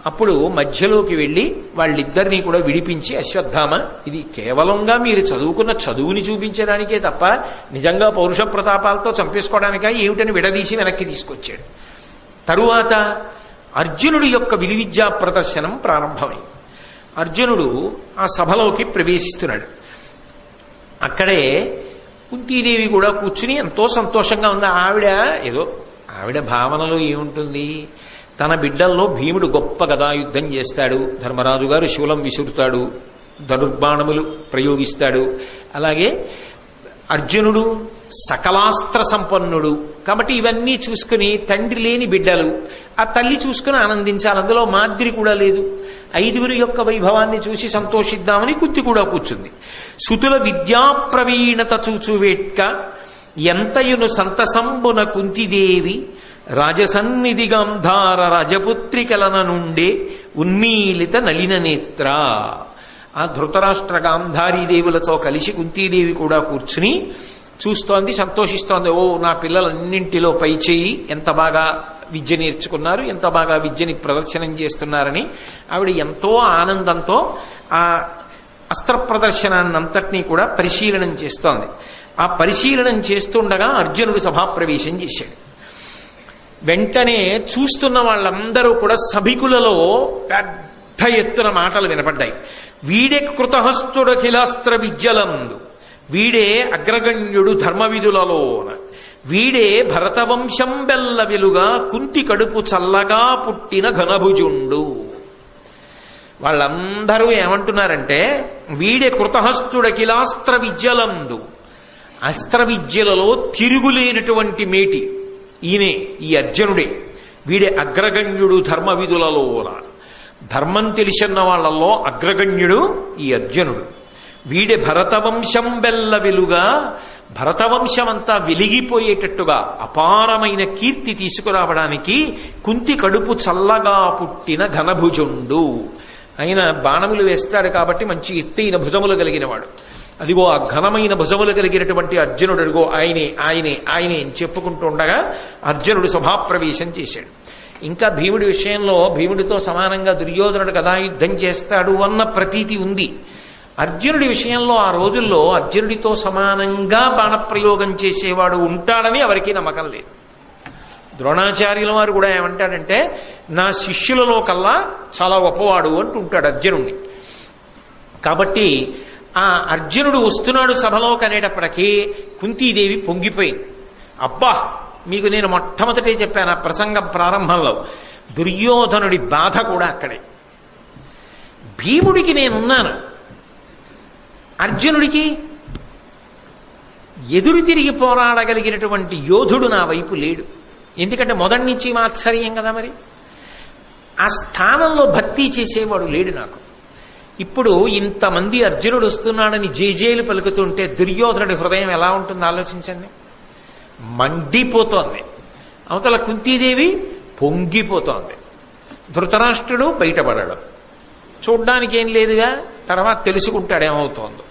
అప్పుడు మధ్యలోకి వెళ్ళి వాళ్ళిద్దరినీ కూడా విడిపించి, అశ్వత్థామ, ఇది కేవలంగా మీరు చదువుకున్న చదువుని చూపించడానికే తప్ప నిజంగా పౌరుష ప్రతాపాలతో చంపేసుకోవడానికా ఏమిటని విడదీసి వెనక్కి తీసుకొచ్చాడు. తరువాత అర్జునుడి యొక్క విలువిద్యా ప్రదర్శనం ప్రారంభమైంది. అర్జునుడు ఆ సభలోకి ప్రవేశిస్తున్నాడు. అక్కడే కుంతీదేవి కూడా కూర్చుని ఎంతో సంతోషంగా ఉంది. ఆవిడ భావనలో ఏముంటుంది, తన బిడ్డల్లో భీముడు గొప్ప గదాయుద్ధం చేస్తాడు, ధర్మరాజు గారు శూలం విసురుతాడు, ధనుర్బాణములు ప్రయోగిస్తాడు, అలాగే అర్జునుడు సకలాస్త్ర సంపన్నుడు, కాబట్టి ఇవన్నీ చూసుకుని తండ్రి లేని బిడ్డలు, ఆ తల్లి చూసుకుని ఆనందించాలి. అందులో మాదిరి కూడా లేదు. 5 యొక్క వైభవాన్ని చూసి సంతోషిద్దామని కుంతి కూడా కూర్చుంది. సుతుల విద్యా ప్రవీణత చూచువేట్క ఎంతయును సంతసంబున కుంతిదేవి రాజసన్నిధి గాంధార రాజపుత్రికలన నుండే ఉన్మీలిత నలిన నేత్ర. ఆ ధృతరాష్ట్ర గాంధారీదేవులతో కలిసి కుంతీదేవి కూడా కూర్చుని చూస్తోంది, సంతోషిస్తోంది. ఓ, నా పిల్లలన్నింటిలో పైచేయి, ఎంత బాగా విద్య నేర్చుకున్నారు, ఎంత బాగా విద్యని ప్రదర్శనం చేస్తున్నారని ఆవిడ ఎంతో ఆనందంతో ఆ అస్త్ర ప్రదర్శనాన్నంతటినీ కూడా పరిశీలనం చేస్తోంది. ఆ పరిశీలనం చేస్తుండగా అర్జునుడు సభాప్రవేశం చేశాడు. వెంటనే చూస్తున్న వాళ్ళందరూ కూడా సభికులలో పెద్ద ఎత్తున మాటలు వినపడ్డాయి. వీడే కృతహస్తుడఖిలాస్త్ర విద్యలందు, వీడే అగ్రగణ్యుడు ధర్మవిధులలోన, వీడే భరతవంశం బెల్ల వెలుగా కుంతి కడుపు చల్లగా పుట్టిన ఘనభుజుండు. వాళ్ళందరూ ఏమంటున్నారంటే, వీడే కృతహస్తుడఖిలాస్త్ర విద్యలందు, అస్త్ర విద్యలలో తిరుగులేనటువంటి మేటి ఈయనే, ఈ అర్జునుడే. వీడే అగ్రగణ్యుడు ధర్మవిధులలోన, ధర్మం తెలిసిన వాళ్లలో అగ్రగణ్యుడు ఈ అర్జునుడు. వీడే భరతవంశం బెల్ల వెలుగా, భరతవంశమంతా వెలిగిపోయేటట్టుగా అపారమైన కీర్తి తీసుకురావడానికి కుంతి కడుపు చల్లగా పుట్టిన ఘనభుజుండు. ఆయన బాణములు వేస్తాడు కాబట్టి మంచి ఎత్తైన భుజములు కలిగినవాడు. అదిగో ఆ ఘనమైన భుజములు కలిగినటువంటి అర్జునుడు, అడిగో ఆయనే ఆయనే ఆయనే అని చెప్పుకుంటూ ఉండగా అర్జునుడు సభాప్రవేశం చేశాడు. ఇంకా భీముడి విషయంలో భీముడితో సమానంగా దుర్యోధనుడు గదాయుద్ధం చేస్తాడు అన్న ప్రతీతి ఉంది. అర్జునుడి విషయంలో ఆ రోజుల్లో అర్జునుడితో సమానంగా బాణప్రయోగం చేసేవాడు ఉంటాడని ఎవరికీ నమ్మకం లేదు. ద్రోణాచార్యుల వారు కూడా ఏమంటాడంటే, నా శిష్యులలో కల్లా చాలా గొప్పవాడు అంటుంటాడు అర్జునుడిని. కాబట్టి ఆ అర్జునుడు వస్తున్నాడు సభలోకి అనేటప్పటికీ కుంతీదేవి పొంగిపోయింది. అబ్బా, మీకు నేను మొట్టమొదటే చెప్పాను ఆ ప్రసంగం ప్రారంభంలో, దుర్యోధనుడి బాధ కూడా అక్కడే. భీముడికి నేనున్నాను, అర్జునుడికి ఎదురు తిరిగి పోరాడగలిగినటువంటి యోధుడు నా వైపు లేడు. ఎందుకంటే మొదటి నుంచి మాత్సర్యం కదా, మరి ఆ స్థానంలో భర్తీ చేసేవాడు లేడు నాకు. ఇప్పుడు ఇంతమంది అర్జునుడు వస్తున్నాడని జేజేలు పలుకుతుంటే దుర్యోధనుడి హృదయం ఎలా ఉంటుందో ఆలోచించండి. మండిపోతోంది. అవతల కుంతీదేవి పొంగిపోతోంది. ధృతరాష్ట్రుడు బయటపడాడు. చూడ్డానికి ఏం లేదుగా, తర్వాత తెలుసుకుంటాడేమవుతోందో.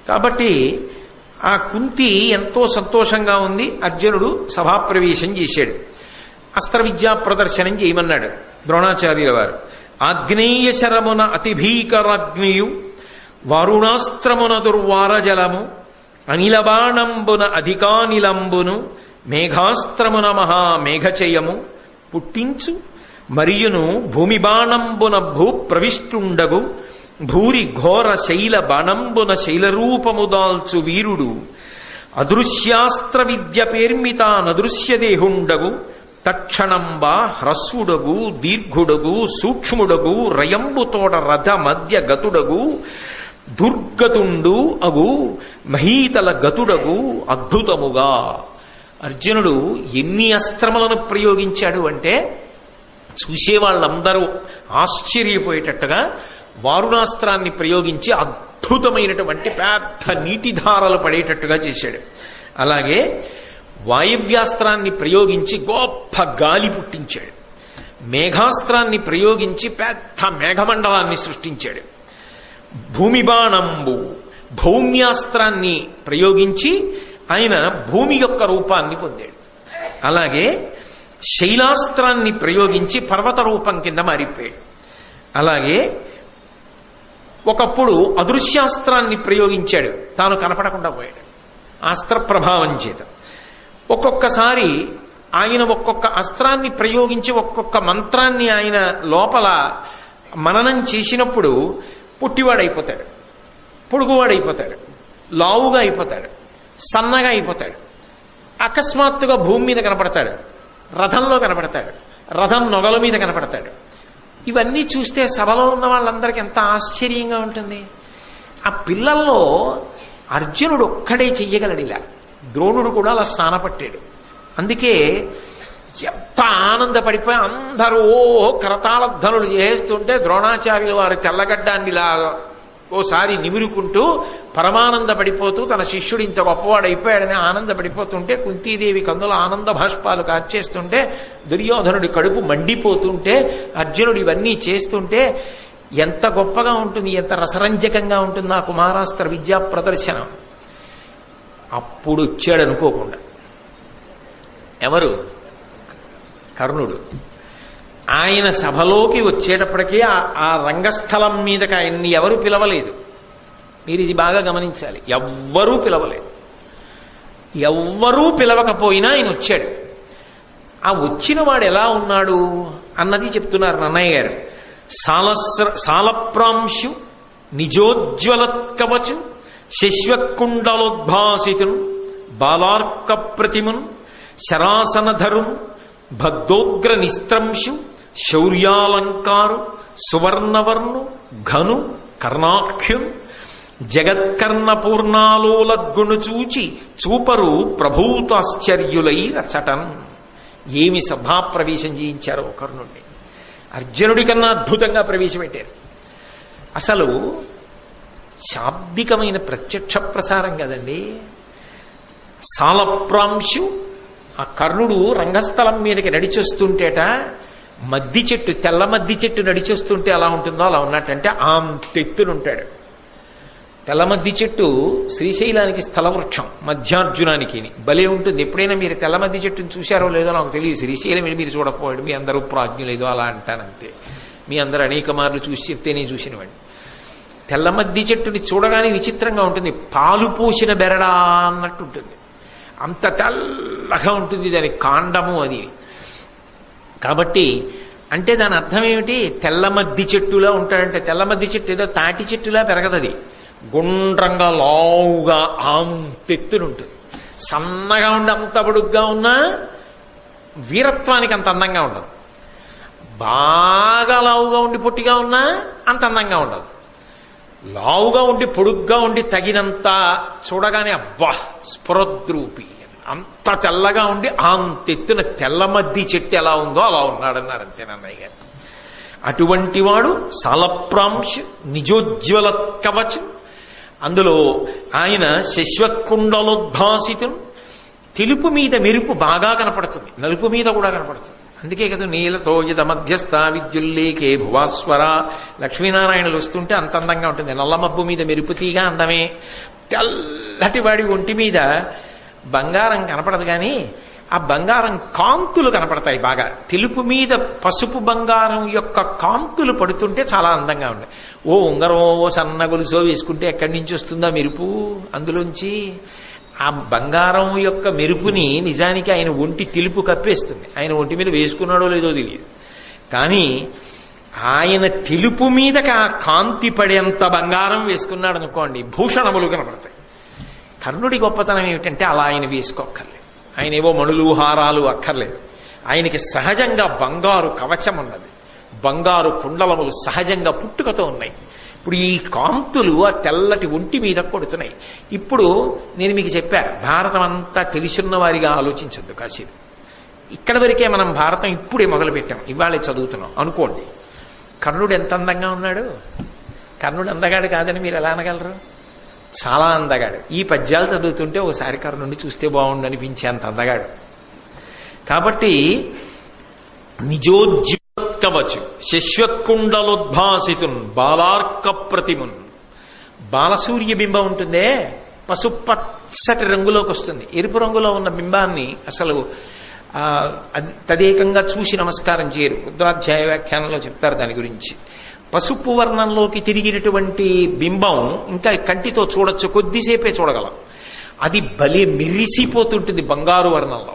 కాబట్టి ఆ కుంతి ఎంతో సంతోషంగా ఉంది. అర్జునుడు సభాప్రవేశం చేశాడు. అస్త్ర విద్యా ప్రదర్శనం చేయమన్నాడు ద్రోణాచార్యుల వారు. ఆగ్నేయ శరమున అతిభీకరాగ్నియు, వారుణాస్త్రమున దుర్వారజలము, అనిలబాణంబున అధికానిలంబును, మేఘాస్త్రమున మహామేఘచయము పుట్టించు, మరియును భూమి బాణంబున భూప్రవిష్టుండగు, భూరి ఘోర శైల బాణంబున శైలరూపము దాల్చు వీరుడు, అదృశ్యాస్త్ర విద్య పేర్మిత నదృశ్యదేహుండగు, తక్షణంబా హ్రస్వుడగు దీర్ఘుడగు సూక్ష్ముడగు రయంబుతోడ రథ మధ్య గతుడగు, దుర్గతుండు అగు మహీతల గతుడగు అద్భుతముగా. అర్జునుడు ఎన్ని అస్త్రములను ప్రయోగించాడు అంటే చూసేవాళ్ళందరూ ఆశ్చర్యపోయేటట్టుగా వారుణాస్త్రాన్ని ప్రయోగించి అద్భుతమైనటువంటి పెద్ద నీటిధారలు పడేటట్టుగా చేశాడు. అలాగే వాయవ్యాస్త్రాన్ని ప్రయోగించి గొప్ప గాలి పుట్టించాడు. మేఘాస్త్రాన్ని ప్రయోగించి పెద్ద మేఘమండలాన్ని సృష్టించాడు. భూమి బాణంబు భౌమ్యాస్త్రాన్ని ప్రయోగించి ఆయన భూమి యొక్క రూపాన్ని పొందాడు. అలాగే శైలాస్త్రాన్ని ప్రయోగించి పర్వత రూపం కింద మారిపోయాడు. అలాగే ఒకప్పుడు అదృశ్యాస్త్రాన్ని ప్రయోగించాడు, తాను కనపడకుండా పోయాడు అస్త్ర ప్రభావం చేత. ఒక్కొక్కసారి ఆయన ఒక్కొక్క అస్త్రాన్ని ప్రయోగించి ఒక్కొక్క మంత్రాన్ని ఆయన లోపల మననం చేసినప్పుడు పుట్టివాడైపోతాడు, పొడుగువాడైపోతాడు, లావుగా అయిపోతాడు, సన్నగా అయిపోతాడు. అకస్మాత్తుగా భూమి మీద కనపడతాడు, రథంలో కనపడతాడు, రథం నొగల మీద కనపడతాడు. ఇవన్నీ చూస్తే సభలో ఉన్న వాళ్ళందరికీ ఎంత ఆశ్చర్యంగా ఉంటుంది. ఆ పిల్లల్లో అర్జునుడు ఒక్కడే చెయ్యగలడు ఇలా. ద్రోణుడు కూడా అలా స్థానపట్టాడు. అందుకే ఎంత ఆనందపడిపోయి అందరూ కరతాళధ్వనులు చేస్తుంటే ద్రోణాచార్యులు వారు తెల్లగడ్డాన్ని ఇలా ఓసారి నిమురుకుంటూ పరమానందపడిపోతూ తన శిష్యుడు ఇంత గొప్పవాడైపోయాడని ఆనందపడిపోతుంటే, కుంతీదేవి కందుల ఆనంద భాష్పాలు కార్చేస్తుంటే, దుర్యోధనుడి కడుపు మండిపోతుంటే, అర్జునుడు ఇవన్నీ చేస్తుంటే ఎంత గొప్పగా ఉంటుంది, ఎంత రసరంజకంగా ఉంటుంది ఆ కుమారాస్త్ర విద్యా ప్రదర్శనం. అప్పుడు వచ్చాడు అనుకోకుండా. ఎవరు? కర్ణుడు. ఆయన సభలోకి వచ్చేటప్పటికీ ఆ రంగస్థలం మీదకి ఆయన్ని ఎవరు పిలవలేదు. మీరు ఇది బాగా గమనించాలి. ఎవ్వరూ పిలవలేదు. ఎవ్వరూ పిలవకపోయినా ఆయన వచ్చాడు. ఆ వచ్చిన వాడు ఎలా ఉన్నాడు అన్నది చెప్తున్నారు నన్నయ్య గారు. సాలప్రాంశు నిజోజ్వలత్కవచు శశ్వత్కుండలోద్భాసితును బాలార్క ప్రతిమును శరాసనధరుం భద్దోగ్ర నిస్త్రంశు శౌర్యాలంకారు సువర్ణవర్ణు ఘను కర్ణాఖ్యం జగత్కర్ణపూర్ణాలోలద్గుణు చూచి చూపరు ప్రభూతాశ్చర్యులై రచటన్. ఏమి సభాప్రవేశం చేయించారో కర్ణుడిని. అర్జునుడి కన్నా అద్భుతంగా ప్రవేశపెట్టారు. అసలు శాబ్దికమైన ప్రత్యక్ష ప్రసారం కదండి. సాలప్రాంశు ఆ కర్ణుడు రంగస్థలం మీదకి నడిచొస్తుంటేట మద్ది చెట్టు, తెల్ల మద్ది చెట్టు నడిచొస్తుంటే ఎలా ఉంటుందో అలా ఉన్నట్టంటే తెత్తునుంటాడు. తెల్ల మద్ది చెట్టు శ్రీశైలానికి స్థలవృక్షం, మధ్యార్జునానికి భలే ఉంటుంది. ఎప్పుడైనా మీరు తెల్ల మద్ది చెట్టుని చూశారో లేదో నాకు తెలియదు. శ్రీశైలం మీరు చూడకపోయాడు, మీ అందరూ ప్రాజ్ఞులేదో అలా అంటానంతే. మీ అందరూ అనేక మార్లు చూసి చెప్తే నేను చూసినవాడిని. తెల్ల మద్ది చెట్టుని చూడగానే విచిత్రంగా ఉంటుంది. పాలు పోసిన బెరడా అన్నట్టు ఉంటుంది. అంత తెల్లగా ఉంటుంది దాని కాండము అది. కాబట్టి అంటే దాని అర్థం ఏమిటి? తెల్ల మద్ది చెట్టులా ఉంటాడంటే తెల్ల మద్ది చెట్టు ఏదో తాటి చెట్టులా పెరగదది. గుండ్రంగా లావుగా తెత్తునుంటుంది. సన్నగా ఉండి అంత పొడుగ్గా ఉన్నా వీరత్వానికి అంత అందంగా ఉండదు. బాగా లావుగా ఉండి పొట్టిగా ఉన్నా అంత అందంగా ఉండదు. లావుగా ఉండి పొడుగ్గా ఉండి తగినంత చూడగానే అబ్బా స్ఫురద్రూపి, అంత తెల్లగా ఉండి అంతెత్తున తెల్ల మద్ది చెట్టు ఎలా ఉందో అలా ఉన్నాడన్నారు అంతే నన్నయ్య గారు. అటువంటి వాడు సాలప్రాంశ నిజోజ్వల కవచం. అందులో ఆయన శశ్వత్కుండలోద్భాసితం. తెలుపు మీద మెరుపు బాగా కనపడుతుంది, నలుపు మీద కూడా కనపడుతుంది. అందుకే కదా నీలతో యద మధ్యస్థ విద్యుల్లేకే భువాస్వర లక్ష్మీనారాయణలు వస్తుంటే అంత అందంగా ఉంటుంది. నల్లమబ్బు మీద మెరుపు తీగా అందమే. తెల్లటి వాడి ఒంటి మీద బంగారం కనపడదు, కానీ ఆ బంగారం కాంతులు కనపడతాయి బాగా. తెలుపు మీద పసుపు బంగారం యొక్క కాంతులు పడుతుంటే చాలా అందంగా ఉంటాయి. ఓ ఉంగరం ఓ సన్న గొలుసో వేసుకుంటే ఎక్కడి నుంచి వస్తుందా మెరుపు? అందులోంచి ఆ బంగారం యొక్క మెరుపుని నిజానికి ఆయన ఒంటి తెలుపు కప్పేస్తుంది. ఆయన ఒంటి మీద వేసుకున్నాడో లేదో తెలియదు, కానీ ఆయన తెలుపు మీదకి ఆ కాంతి పడేంత బంగారం వేసుకున్నాడు అనుకోండి, భూషణములు కనపడతాయి. కర్ణుడి గొప్పతనం ఏమిటంటే అలా ఆయన వేసుకోక్కర్లేదు. ఆయన ఏవో మణులు హారాలు అక్కర్లేదు. ఆయనకి సహజంగా బంగారు కవచం ఉన్నది, బంగారు కుండలములు సహజంగా పుట్టుకతో ఉన్నాయి. ఇప్పుడు ఈ కాంతులు ఆ తెల్లటి ఒంటి మీద కొడుతున్నాయి. ఇప్పుడు నేను మీకు చెప్పా, భారతం అంతా తెలిసిన వారిగా ఆలోచించద్దు కాసేపు. ఇక్కడ వరకే మనం భారతం ఇప్పుడే మొదలుపెట్టాం, ఇవాళే చదువుతున్నాం అనుకోండి. కర్ణుడు ఎంత అందంగా ఉన్నాడు. కర్ణుడు అందగాడు కాదని మీరు ఎలా అనగలరు? చాలా అందగాడు. ఈ పద్యాలు చదువుతుంటే ఓసారి కర్ణుడిని చూస్తే బాగుండు అనిపించేంత అందగాడు. కాబట్టి నిజోజ్వలత్కవచు శశ్వత్కుండలోద్భాసితున్ బాలార్క ప్రతిమున్. బాలసూర్య బింబం ఉంటుందే, పసుపచ్చటి రంగులోకి వస్తుంది. ఎరుపు రంగులో ఉన్న బింబాన్ని అసలు అది తదేకంగా చూసి నమస్కారం చేయరు. రుద్రాధ్యాయ వ్యాఖ్యానంలో చెప్తారు దాని గురించి. పసుపు వర్ణంలోకి తిరిగినటువంటి బింబం ఇంకా కంటితో చూడొచ్చు, కొద్దిసేపే చూడగలం. అది భలే మెరిసిపోతుంటుంది బంగారు వర్ణంలో.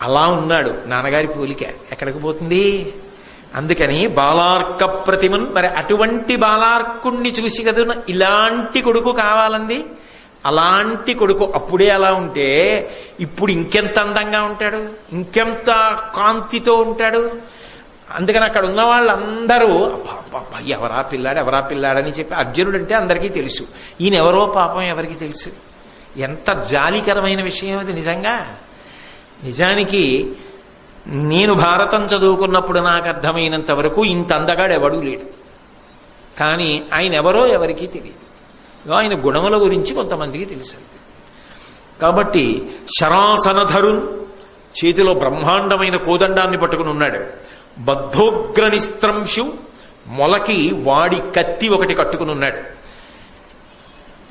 అలా ఉన్నాడు నాన్నగారి పోలిక, ఎక్కడికి పోతుంది? అందుకని బాలార్క ప్రతిమన్, మరి అటువంటి బాలార్కుణ్ణి చూసి కదా ఇలాంటి కొడుకు కావాలంది. అలాంటి కొడుకు అప్పుడే అలా ఉంటే ఇప్పుడు ఇంకెంత అందంగా ఉంటాడు, ఇంకెంత కాంతితో ఉంటాడు. అందుకని అక్కడ ఉన్న వాళ్ళందరూ ఎవరా పిల్లాడని చెప్పి, అర్జునుడు అంటే అందరికీ తెలుసు, ఈయన ఎవరో పాపం ఎవరికి తెలుసు. ఎంత జాలికరమైన విషయం అది నిజంగా. నిజానికి నేను భారతం చదువుకున్నప్పుడు నాకు అర్థమైనంత వరకు ఇంత అందగాడు ఎవడూ లేడు. కానీ ఆయన ఎవరో ఎవరికీ తెలియదు. ఆయన గుణముల గురించి కొంతమందికి తెలుసు. కాబట్టి శరాసనధరున్, చేతిలో బ్రహ్మాండమైన కోదండాన్ని పట్టుకుని ఉన్నాడు. బద్ధోగ్రనిస్త్రంశు, మొలకి వాడి కత్తి ఒకటి కట్టుకుని ఉన్నాడు.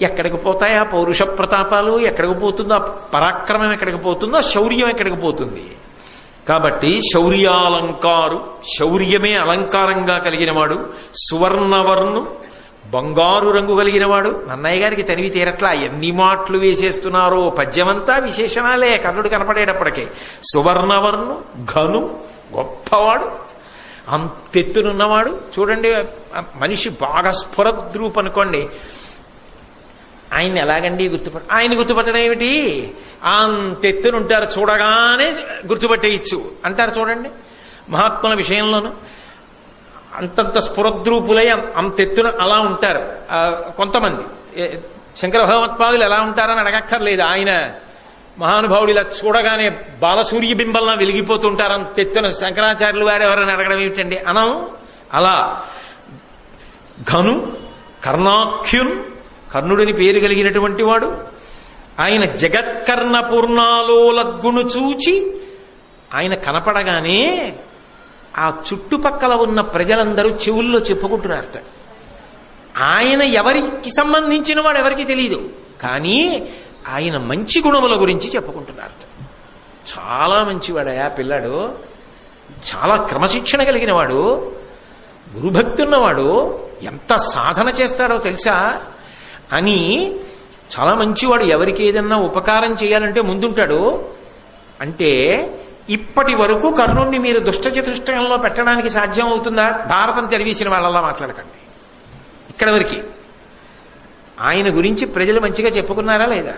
ఎక్కడికి పోతాయి ఆ పౌరుష ప్రతాపాలు? ఎక్కడికి పోతుందో ఆ పరాక్రమం? ఎక్కడికి పోతుందో ఆ శౌర్యం? ఎక్కడికి పోతుంది? కాబట్టి శౌర్యాలంకారు, శౌర్యమే అలంకారంగా కలిగినవాడు. సువర్ణవర్ణు, బంగారు రంగు కలిగినవాడు. నన్నయ్య గారికి తనివి తీరట్లా, ఎన్ని మాటలు వేసేస్తున్నారో. పద్యమంతా విశేషణాలే కర్ణుడు కనపడేటప్పటికే. సువర్ణవర్ణు, ఘను, గొప్పవాడు, అంతెత్తునున్నవాడు. చూడండి, మనిషి బాగా స్ఫురద్రూప్ అనుకోండి, ఆయన్ని ఎలాగండి ఆయన గుర్తుపట్టడం ఏమిటి? అంతెత్తునుంటారు, చూడగానే గుర్తుపట్టేయచ్చు అంటారు. చూడండి, మహాత్ముల విషయంలోనూ అంతంత స్ఫురద్రూపులై అంతెత్తున అలా ఉంటారు కొంతమంది. శంకర భగవత్పాదులు ఎలా ఉంటారని అడగక్కర్లేదు. ఆయన మహానుభావుడు ఇలా చూడగానే బాలసూర్య బింబల్లా వెలిగిపోతుంటారు అంతెత్తున. శంకరాచార్యులు వారు ఎవరైనా అడగడం ఏమిటండి అనం. అలా ఘను, కర్ణాఖ్యున్, కర్ణుడిని పేరు కలిగినటువంటి వాడు. ఆయన జగత్కర్ణ పూర్ణాలోలద్గును చూచి ఆయన కనపడగానే ఆ చుట్టుపక్కల ఉన్న ప్రజలందరూ చెవుల్లో చెప్పుకుంటున్నారట. ఆయన ఎవరికి సంబంధించిన వాడు ఎవరికి తెలియదు, కానీ ఆయన మంచి గుణముల గురించి చెప్పుకుంటున్నారట. చాలా మంచివాడయా పిల్లాడు, చాలా క్రమశిక్షణ కలిగిన వాడు, గురుభక్తి ఉన్నవాడు, ఎంత సాధన చేస్తాడో తెలుసా అని. చాలా మంచివాడు, ఎవరికి ఏదన్నా ఉపకారం చేయాలంటే ముందుంటాడు. అంటే ఇప్పటి వరకు కర్ణుణ్ణి మీరు దుష్టచతుష్టయంలో పెట్టడానికి సాధ్యం అవుతుందా? భారతం చదివేసిన వాళ్ళలా మాట్లాడకండి. ఇక్కడ వరకు ఆయన గురించి ప్రజలు మంచిగా చెప్పుకున్నారా లేదా?